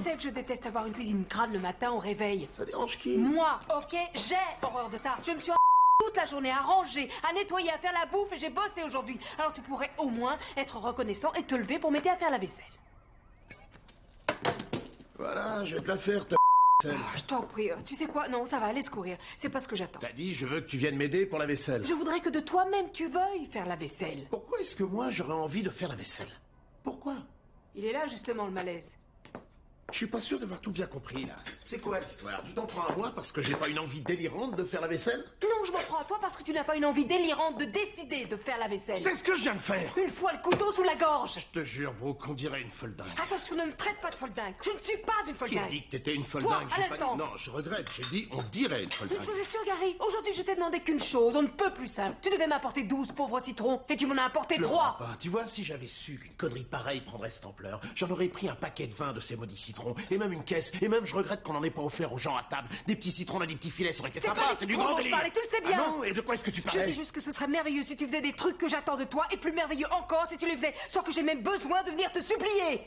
sais que je déteste avoir une cuisine crade le matin au réveil. Ça dérange qui? Moi, ok? J'ai horreur de ça. Je me suis toute la journée à ranger, à nettoyer, à faire la bouffe et j'ai bossé aujourd'hui. Alors tu pourrais au moins être reconnaissant et te lever pour m'aider à faire la vaisselle. Voilà, je vais te la faire, ta vaisselle. Je t'en prie, tu sais quoi? Non, ça va, laisse courir. C'est pas ce que j'attends. T'as dit, je veux que tu viennes m'aider pour la vaisselle. Je voudrais que de toi-même tu veuilles faire la vaisselle. Pourquoi est-ce que moi j'aurais envie de faire la vaisselle? Pourquoi? Il est là justement le malaise. Je suis pas sûr d'avoir tout bien compris, là. C'est quoi l'histoire? Tu t'en prends à moi parce que j'ai pas une envie délirante de faire la vaisselle? Non, je m'en prends à toi parce que tu n'as pas une envie délirante de décider de faire la vaisselle. C'est ce que je viens de faire! Une fois le couteau sous la gorge. Je te jure, Brooke, on dirait une folle dingue. Attention, ne me traite pas de folle dingue. Je ne suis pas une folle Qui a dingue. dit que t'étais une folle Toi, dingue? à J'ai pas l'instant. dit- Non, je regrette, j'ai dit on dirait une folle Une dingue. chose est sûre, Gary. Aujourd'hui, je t'ai demandé qu'une chose. On ne peut plus simple. Tu devais m'apporter 12 pauvres citrons et tu m'en as apporté Je 3. crois pas. Tu vois, si j'avais su qu'une connerie pareille prendrait cette ampleur, j'en aurais pris un paquet de 20 de ces maudits citrons, et même une caisse, et même je regrette qu'on n'en ait pas offert aux gens à table. Des petits citrons et des petits filets, ça aurait été C'est sympa, pas des c'est du citrons grand dont je délire. parlais, tu le sais bien. Ah non, et de quoi est-ce que tu Je parlais? dis juste que ce serait merveilleux si tu faisais des trucs que j'attends de toi et plus merveilleux encore si tu les faisais sans que j'ai même besoin de venir te supplier.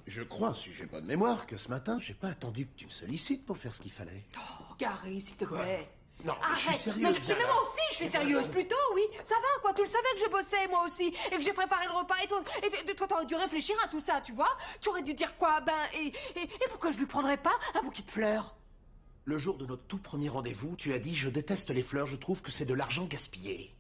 Je crois, si j'ai bonne mémoire, que ce matin, j'ai pas attendu que tu me sollicites pour faire ce qu'il fallait. Oh, Gary, s'il te plaît. Non, mais Arrête. je suis sérieuse, Mais, viens mais là. moi aussi, je suis sérieuse plutôt, oui. Ça va, quoi. Tu le savais que je bossais, moi aussi, et que j'ai préparé le repas. Et toi, t'aurais dû réfléchir à tout ça, tu vois. Tu aurais dû dire quoi? Et pourquoi je lui prendrais pas un bouquet de fleurs? Le jour de notre tout premier rendez-vous, tu as dit « Je déteste les fleurs, je trouve que c'est de l'argent gaspillé ».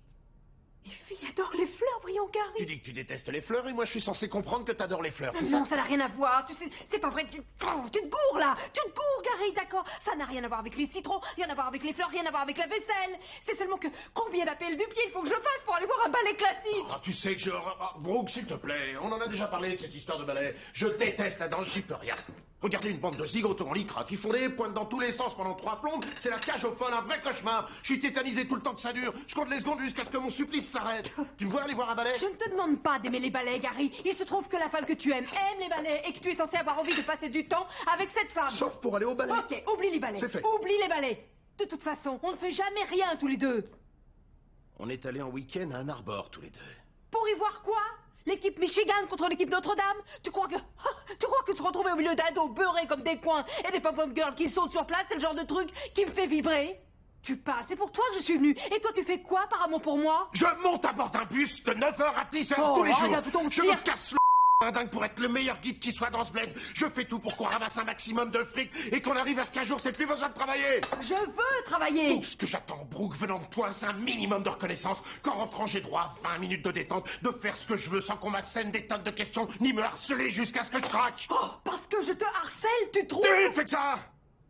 Les filles adorent les fleurs, voyons, Gary. Tu dis que tu détestes les fleurs et moi je suis censé comprendre que t'adores les fleurs, c'est ça? Non, ça n'a rien à voir. Tu sais, c'est pas vrai. Tu te gourres, là. Tu te gourres, Gary, d'accord? Ça n'a rien à voir avec les citrons, rien à voir avec les fleurs, rien à voir avec la vaisselle. C'est seulement que combien d'appels du pied il faut que je fasse pour aller voir un ballet classique? Ah, tu sais que je... Ah, Brooke, s'il te plaît, on en a déjà parlé de cette histoire de ballet. Je déteste la danse, j'y peux rien. Regardez une bande de zigotos en lycra qui font des pointes dans tous les sens pendant 3 plombes, c'est la cage aux folles, un vrai cauchemar. Je suis tétanisé tout le temps que ça dure. Je compte les secondes jusqu'à ce que mon supplice s'arrête. Tu me vois aller voir un ballet? Je ne te demande pas d'aimer les ballets, Gary. Il se trouve que la femme que tu aimes aime les ballets et que tu es censé avoir envie de passer du temps avec cette femme. Sauf pour aller au ballet. Ok, oublie les ballets. C'est fait. Oublie les ballets. De toute façon, on ne fait jamais rien tous les deux. On est allés en week-end à Ann Arbor tous les deux. Pour y voir quoi? L'équipe Michigan contre l'équipe Notre-Dame? Tu crois que se retrouver au milieu d'ados beurrés comme des coins et des pom-pom girls qui sautent sur place, c'est le genre de truc qui me fait vibrer? Tu parles, c'est pour toi que je suis venue. Et toi, tu fais quoi par amour pour moi? Je monte à bord d'un bus de 9h à 10h Oh, tous les jours. regarde ton Je cirque. me casse le dingue pour être le meilleur guide qui soit dans ce bled. Je fais tout pour qu'on ramasse un maximum de fric et qu'on arrive à ce qu'un jour t'aies plus besoin de travailler. Je veux travailler. Tout ce que j'attends, Brooke, venant de toi, c'est un minimum de reconnaissance. Qu'en rentrant, j'ai droit à 20 minutes de détente, de faire ce que je veux sans qu'on m'assène des tonnes de questions, ni me harceler jusqu'à ce que je craque. Oh, parce que je te harcèle, tu trouves? Tu ne fais que ça!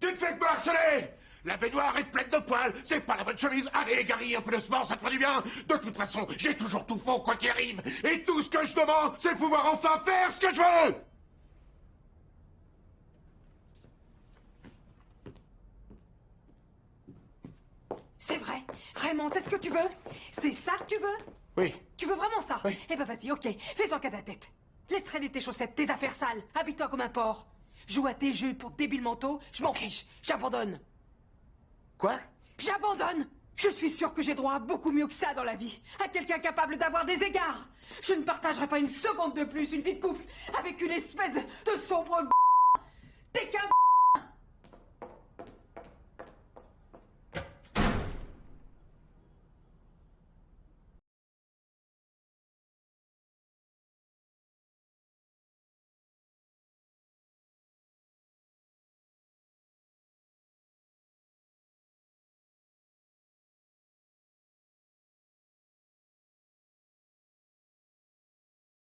Tu ne fais que me harceler! La baignoire est pleine de poils, c'est pas la bonne chemise. Allez, Gary, un peu de sport, ça te fera du bien. De toute façon, j'ai toujours tout faux, quoi qu'il arrive. Et tout ce que je demande, c'est pouvoir enfin faire ce que je veux! C'est vrai? Vraiment, c'est ce que tu veux? C'est ça que tu veux? Oui. Tu veux vraiment ça? Oui. Eh ben vas-y, ok, fais-en qu'à ta tête. Laisse traîner tes chaussettes, tes affaires sales. Habille-toi comme un porc. Joue à tes jeux pour débiles mentaux, je m'en fiche. J'abandonne. Quoi? J'abandonne! Je suis sûre que j'ai droit à beaucoup mieux que ça dans la vie. À quelqu'un capable d'avoir des égards. Je ne partagerai pas une seconde de plus une vie de couple avec une espèce de sombre... T'es qu'un...